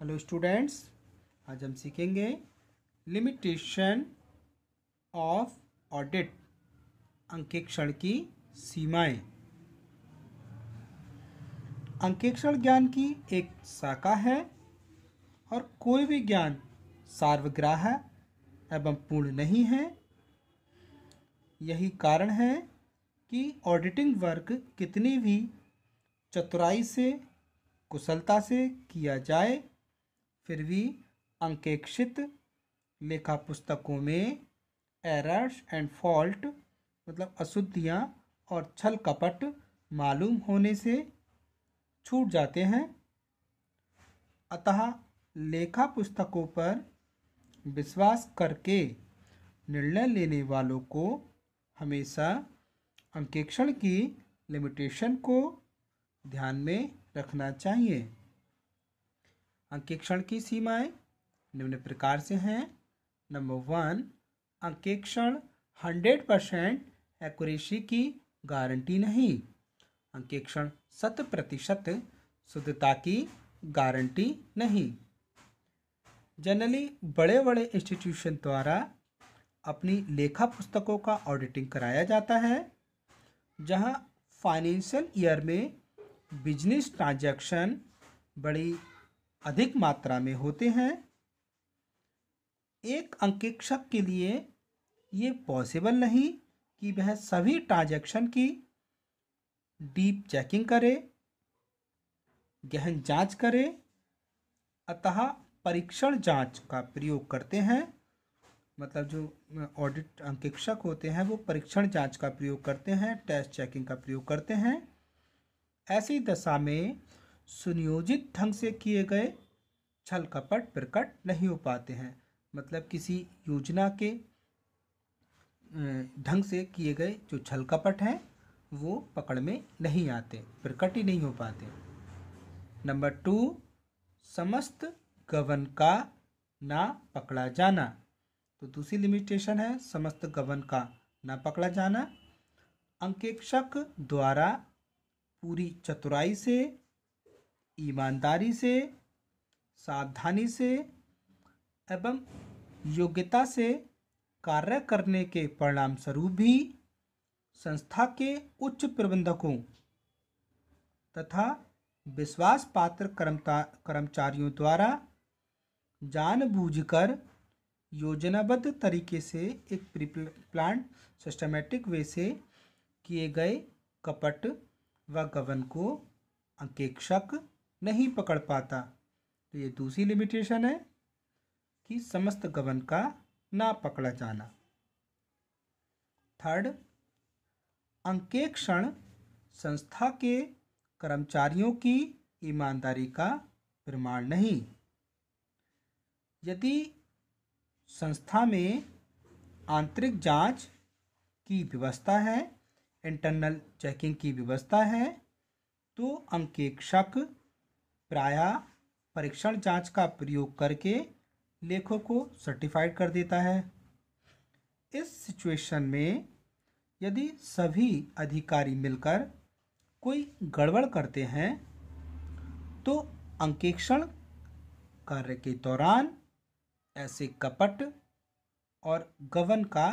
Hello students, आज हम सीखेंगे लिमिटेशन ऑफ ऑडिट, अंकेक्षण की सीमाएं। अंकेक्षण ज्ञान की एक शाखा है और कोई भी ज्ञान सार्वग्राह्य एवं पूर्ण नहीं है। यही कारण है कि ऑडिटिंग वर्क कितनी भी चतुराई से, कुशलता से किया जाए, फिर भी अंकेक्षित लेखा पुस्तकों में एरर्स एंड फॉल्ट मतलब अशुद्धियाँ और छल कपट मालूम होने से छूट जाते हैं। अतः लेखा पुस्तकों पर विश्वास करके निर्णय लेने वालों को हमेशा अंकेक्षण की लिमिटेशन को ध्यान में रखना चाहिए। अंकेक्षण की सीमाएं निम्न प्रकार से हैं। नंबर 1, अंकेक्षण 100% एक्यूरेसी की गारंटी नहीं। अंकेक्षण 100% शुद्धता की गारंटी नहीं। जनरली बड़े बड़े इंस्टीट्यूशन द्वारा अपनी लेखा पुस्तकों का ऑडिटिंग कराया जाता है, जहां फाइनेंशियल ईयर में बिजनेस ट्रांजैक्शन बड़ी अधिक मात्रा में होते हैं। एक अंकेक्षक के लिए ये पॉसिबल नहीं कि वह सभी ट्रांजैक्शन की डीप चेकिंग करे, गहन जांच करे। अतः परीक्षण जांच का प्रयोग करते हैं। मतलब जो ऑडिट अंकेक्षक होते हैं वो परीक्षण जांच का प्रयोग करते हैं, टेस्ट चेकिंग का प्रयोग करते हैं। ऐसी दशा में सुनियोजित ढंग से किए गए छल कपट प्रकट नहीं हो पाते हैं। मतलब किसी योजना के ढंग से किए गए जो छल कपट हैं वो पकड़ में नहीं आते, प्रकट ही नहीं हो पाते। नंबर 2, समस्त गबन का ना पकड़ा जाना। तो दूसरी लिमिटेशन है समस्त गबन का ना पकड़ा जाना। अंकेक्षक द्वारा पूरी चतुराई से, ईमानदारी से, सावधानी से एवं योग्यता से कार्य करने के परिणाम स्वरूप भी संस्था के उच्च प्रबंधकों तथा विश्वास पात्र कर्मचारियों द्वारा जानबूझकर योजनाबद्ध तरीके से एक प्री प्लान्ड सिस्टमेटिक वे से किए गए कपट व गबन को अंकेक्षक नहीं पकड़ पाता। तो ये दूसरी लिमिटेशन है कि समस्त गबन का ना पकड़ा जाना। 3, अंकेक्षण संस्था के कर्मचारियों की ईमानदारी का प्रमाण नहीं। यदि संस्था में आंतरिक जांच की व्यवस्था है, इंटरनल चेकिंग की व्यवस्था है, तो अंकेक्षक प्रायः परीक्षण जांच का प्रयोग करके लेखों को सर्टिफाइड कर देता है। इस सिचुएशन में यदि सभी अधिकारी मिलकर कोई गड़बड़ करते हैं तो अंकेक्षण कार्य के दौरान ऐसे कपट और गबन का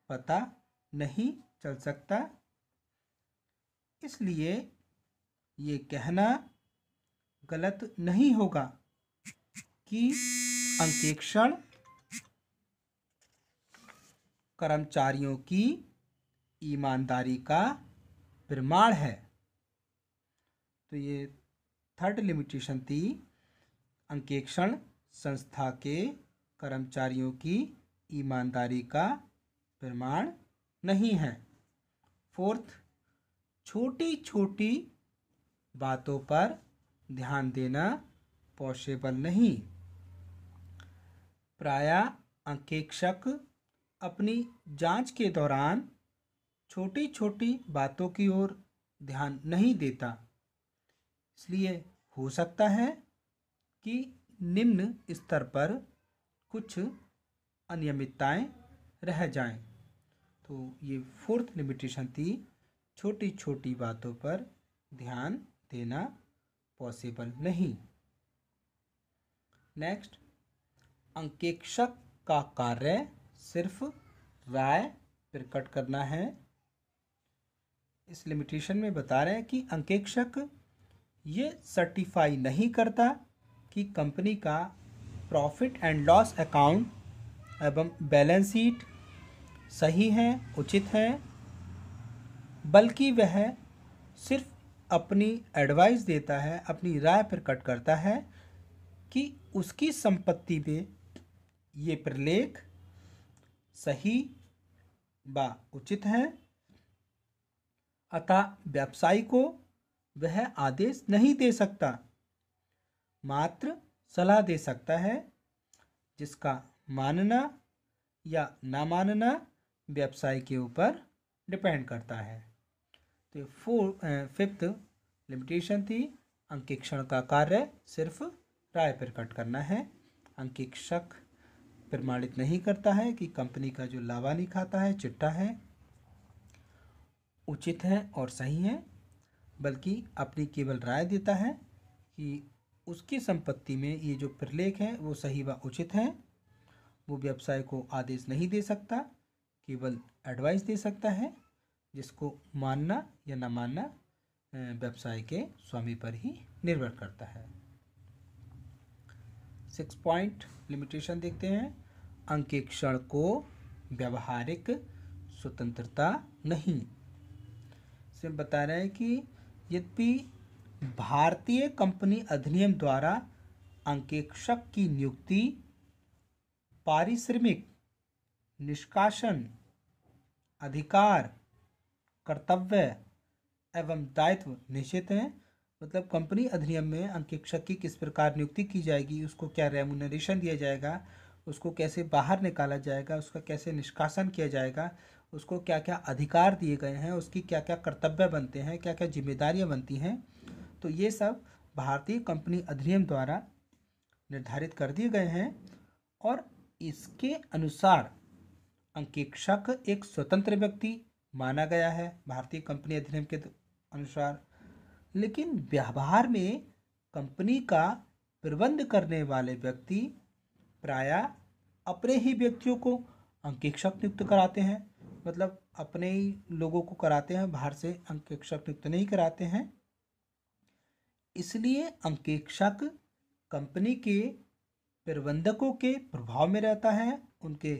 पता नहीं चल सकता। इसलिए ये कहना गलत नहीं होगा कि अंकेक्षण कर्मचारियों की ईमानदारी का प्रमाण है। तो ये 3rd लिमिटेशन थी, अंकेक्षण संस्था के कर्मचारियों की ईमानदारी का प्रमाण नहीं है। 4th, छोटी छोटी बातों पर ध्यान देना पॉसिबल नहीं। प्रायः अंकेक्षक अपनी जांच के दौरान छोटी छोटी बातों की ओर ध्यान नहीं देता। इसलिए हो सकता है कि निम्न स्तर पर कुछ अनियमितताएं रह जाएं। तो ये 4th लिमिटेशन थी, छोटी छोटी बातों पर ध्यान देना पॉसिबल नहीं। नेक्स्ट, अंकेक्षक का कार्य सिर्फ राय प्रकट करना है। इस लिमिटेशन में बता रहे हैं कि अंकेक्षक ये सर्टिफाई नहीं करता कि कंपनी का प्रॉफिट एंड लॉस अकाउंट एवं बैलेंस शीट सही है, उचित है, बल्कि वह सिर्फ अपनी एडवाइस देता है, अपनी राय प्रकट करता है कि उसकी संपत्ति में ये प्रलेख सही व उचित है, अतः व्यवसायी को वह आदेश नहीं दे सकता, मात्र सलाह दे सकता है, जिसका मानना या ना मानना व्यवसाय के ऊपर डिपेंड करता है। तो फिफ्थ लिमिटेशन थी, अंकेक्षण का कार्य सिर्फ राय प्रकट करना है। अंकेक्षक प्रमाणित नहीं करता है कि कंपनी का जो लावानी खाता है, चिट्ठा है, उचित है और सही है, बल्कि अपनी केवल राय देता है कि उसकी संपत्ति में ये जो प्रलेख है वो सही व उचित है। वो व्यवसाय को आदेश नहीं दे सकता, केवल एडवाइस दे सकता है, जिसको मानना या न मानना व्यवसाय के स्वामी पर ही निर्भर करता है। 6 पॉइंट लिमिटेशन देखते हैं। अंकेक्षण को व्यावहारिक स्वतंत्रता नहीं। इसमें बता रहे हैं कि यद्यपि भारतीय कंपनी अधिनियम द्वारा अंकेक्षक की नियुक्ति पारिश्रमिक, निष्कासन, अधिकार, कर्तव्य एवं दायित्व निश्चित है। मतलब कंपनी अधिनियम में अंकेक्षक की किस प्रकार नियुक्ति की जाएगी, उसको क्या रेमुनरेशन दिया जाएगा, उसको कैसे बाहर निकाला जाएगा, उसका कैसे निष्कासन किया जाएगा, उसको क्या क्या अधिकार दिए गए हैं, उसकी क्या क्या कर्तव्य बनते हैं, क्या क्या जिम्मेदारियां बनती हैं, तो ये सब भारतीय कंपनी अधिनियम द्वारा निर्धारित कर दिए गए हैं और इसके अनुसार अंकेक्षक एक स्वतंत्र व्यक्ति माना गया है भारतीय कंपनी अधिनियम के अनुसार। लेकिन व्यवहार में कंपनी का प्रबंध करने वाले व्यक्ति प्रायः अपने ही व्यक्तियों को अंकेक्षक नियुक्त कराते हैं, मतलब अपने ही लोगों को कराते हैं, बाहर से अंकेक्षक नियुक्त नहीं कराते हैं। इसलिए अंकेक्षक कंपनी के प्रबंधकों के प्रभाव में रहता है, उनके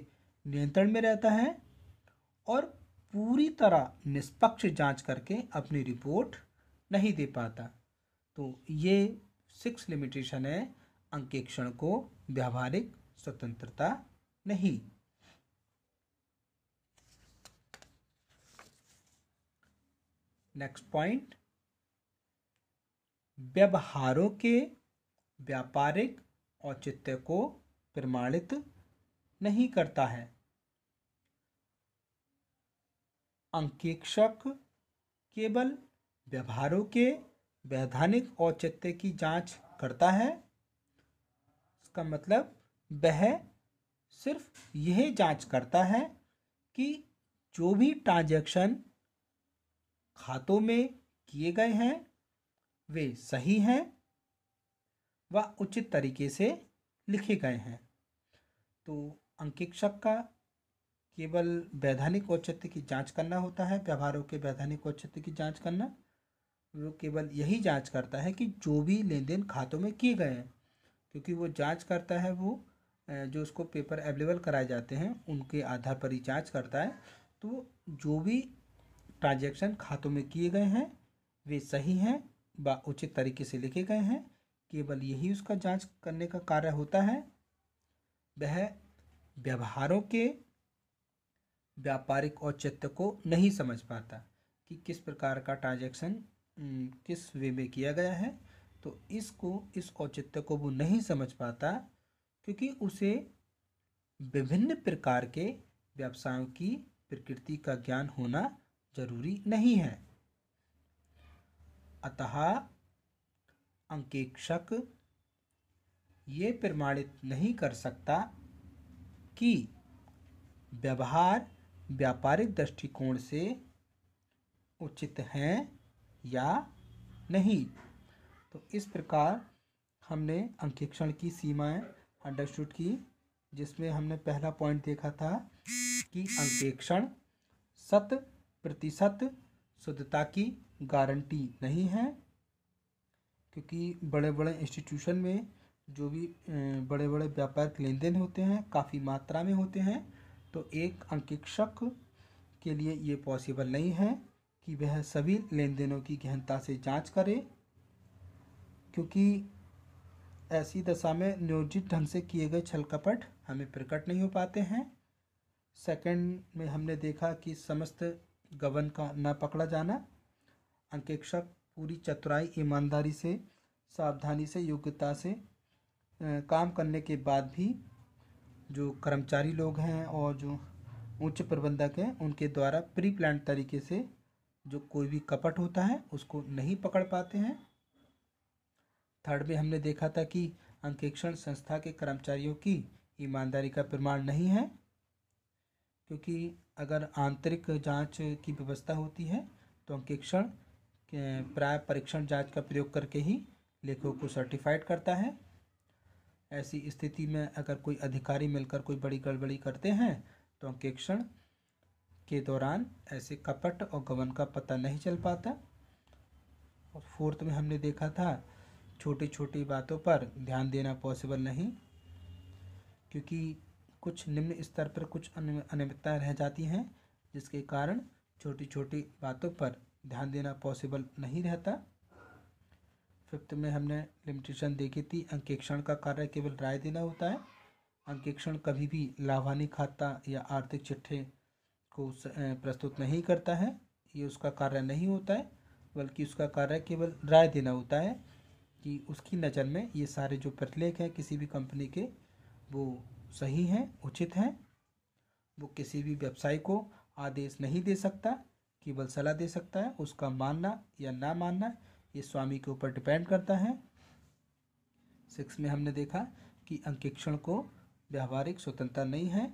नियंत्रण में रहता है और पूरी तरह निष्पक्ष जांच करके अपनी रिपोर्ट नहीं दे पाता। तो ये 6 लिमिटेशन है अंकेक्षण को व्यावहारिक स्वतंत्रता नहीं। नेक्स्ट पॉइंट, व्यवहारों के व्यापारिक औचित्य को प्रमाणित नहीं करता है। अंकेक्षक केवल व्यवहारों के वैधानिक औचित्य की जांच करता है। इसका मतलब वह सिर्फ यह जांच करता है कि जो भी ट्रांजैक्शन खातों में किए गए हैं वे सही हैं व उचित तरीके से लिखे गए हैं। तो अंकेक्षक का केवल वैधानिक औचित्य की जांच करना होता है, व्यवहारों के वैधानिक औचित्य की जांच करना। वो केवल यही जांच करता है कि जो भी लेन देन खातों में किए गए हैं, क्योंकि वो जांच करता है, वो जो उसको पेपर अवेलेबल कराए जाते हैं उनके आधार पर ही जांच करता है। तो जो भी ट्रांजैक्शन खातों में किए गए हैं वे सही हैं व उचित तरीके से लिखे गए हैं, केवल यही उसका जांच करने का कार्य होता है। वह व्यवहारों के व्यापारिक औचित्य को नहीं समझ पाता कि किस प्रकार का ट्रांजैक्शन किस वे में किया गया है। तो इस औचित्य को वो नहीं समझ पाता क्योंकि उसे विभिन्न प्रकार के व्यवसायों की प्रकृति का ज्ञान होना जरूरी नहीं है। अतः अंकेक्षक ये प्रमाणित नहीं कर सकता कि व्यवहार व्यापारिक दृष्टिकोण से उचित हैं या नहीं। तो इस प्रकार हमने अंकेक्षण की सीमाएं अंडरस्टूड की, जिसमें हमने पहला पॉइंट देखा था कि अंकेक्षण 100% शुद्धता की गारंटी नहीं है, क्योंकि बड़े बड़े इंस्टीट्यूशन में जो भी बड़े बड़े व्यापारिक लेन देन होते हैं काफ़ी मात्रा में होते हैं, तो एक अंकेक्षक के लिए ये पॉसिबल नहीं है कि वह सभी लेन देनों की गहनता से जांच करे, क्योंकि ऐसी दशा में नियोजित ढंग से किए गए छल कपट हमें प्रकट नहीं हो पाते हैं। सेकंड में हमने देखा कि समस्त गबन का न पकड़ा जाना। अंकेक्षक पूरी चतुराई, ईमानदारी से, सावधानी से, योग्यता से काम करने के बाद भी जो कर्मचारी लोग हैं और जो उच्च प्रबंधक हैं उनके द्वारा प्री प्लान तरीके से जो कोई भी कपट होता है उसको नहीं पकड़ पाते हैं। थर्ड में हमने देखा था कि अंकेक्षण संस्था के कर्मचारियों की ईमानदारी का प्रमाण नहीं है, क्योंकि अगर आंतरिक जांच की व्यवस्था होती है तो अंकेक्षण प्राय परीक्षण जांच का प्रयोग करके ही लेखों को सर्टिफाइड करता है। ऐसी स्थिति में अगर कोई अधिकारी मिलकर कोई बड़ी गड़बड़ी करते हैं तो अंकेक्षण के दौरान ऐसे कपट और गबन का पता नहीं चल पाता। और फोर्थ में हमने देखा था छोटी छोटी बातों पर ध्यान देना पॉसिबल नहीं, क्योंकि कुछ निम्न स्तर पर कुछ अनियमितताएं रह जाती हैं, जिसके कारण छोटी छोटी बातों पर ध्यान देना पॉसिबल नहीं रहता। फिफ्थ में हमने लिमिटेशन देखी थी, अंकेक्षण का कार्य केवल राय देना होता है। अंकेक्षण कभी भी लाभानी खाता या आर्थिक चिट्ठे को प्रस्तुत नहीं करता है, ये उसका कार्य नहीं होता है, बल्कि उसका कार्य केवल राय देना होता है कि उसकी नज़र में ये सारे जो प्रतिलेख हैं किसी भी कंपनी के वो सही हैं, उचित हैं। वो किसी भी व्यवसायी को आदेश नहीं दे सकता, केवल सलाह दे सकता है। उसका मानना या ना मानना ये स्वामी के ऊपर डिपेंड करता है। 6 में हमने देखा कि अंकेक्षण को व्यावहारिक स्वतंत्रता नहीं है।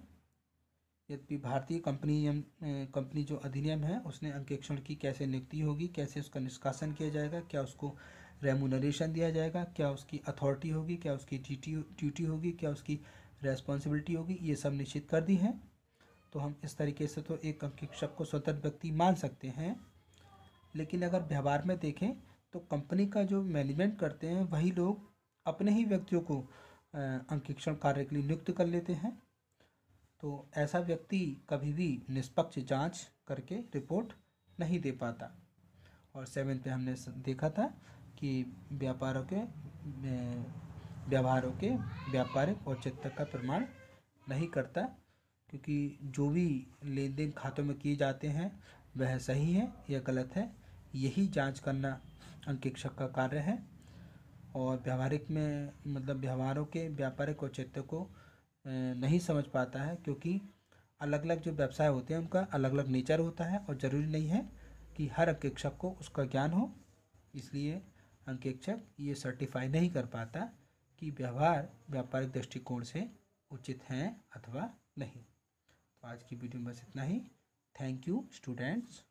यद्यपि भारतीय कंपनी जो अधिनियम है उसने अंकेक्षण की कैसे नियुक्ति होगी, कैसे उसका निष्कासन किया जाएगा, क्या उसको रेमुनरेशन दिया जाएगा, क्या उसकी अथॉरिटी होगी, क्या उसकी ड्यूटी होगी, क्या उसकी रेस्पॉन्सिबिलिटी होगी, ये सब निश्चित कर दी है। तो हम इस तरीके से तो एक अंकेक्षक को स्वतंत्र व्यक्ति मान सकते हैं, लेकिन अगर व्यवहार में देखें तो कंपनी का जो मैनेजमेंट करते हैं वही लोग अपने ही व्यक्तियों को अंकेक्षण कार्य के लिए नियुक्त कर लेते हैं। तो ऐसा व्यक्ति कभी भी निष्पक्ष जांच करके रिपोर्ट नहीं दे पाता। और 7 पे हमने देखा था कि व्यवहारों के व्यापारिक औचित्य का प्रमाण नहीं करता, क्योंकि जो भी लेन देन खातों में किए जाते हैं वह सही है या गलत है, यही जांच करना अंकेक्षक का कार्य है। और व्यवहारिक में मतलब व्यवहारों के व्यापारिक औचित्य को नहीं समझ पाता है, क्योंकि अलग अलग जो व्यवसाय होते हैं उनका अलग अलग नेचर होता है और ज़रूरी नहीं है कि हर अंकेक्षक को उसका ज्ञान हो। इसलिए अंकेक्षक ये सर्टिफाई नहीं कर पाता कि व्यवहार व्यापारिक दृष्टिकोण से उचित हैं अथवा नहीं। तो आज की वीडियो में बस इतना ही। Thank you students.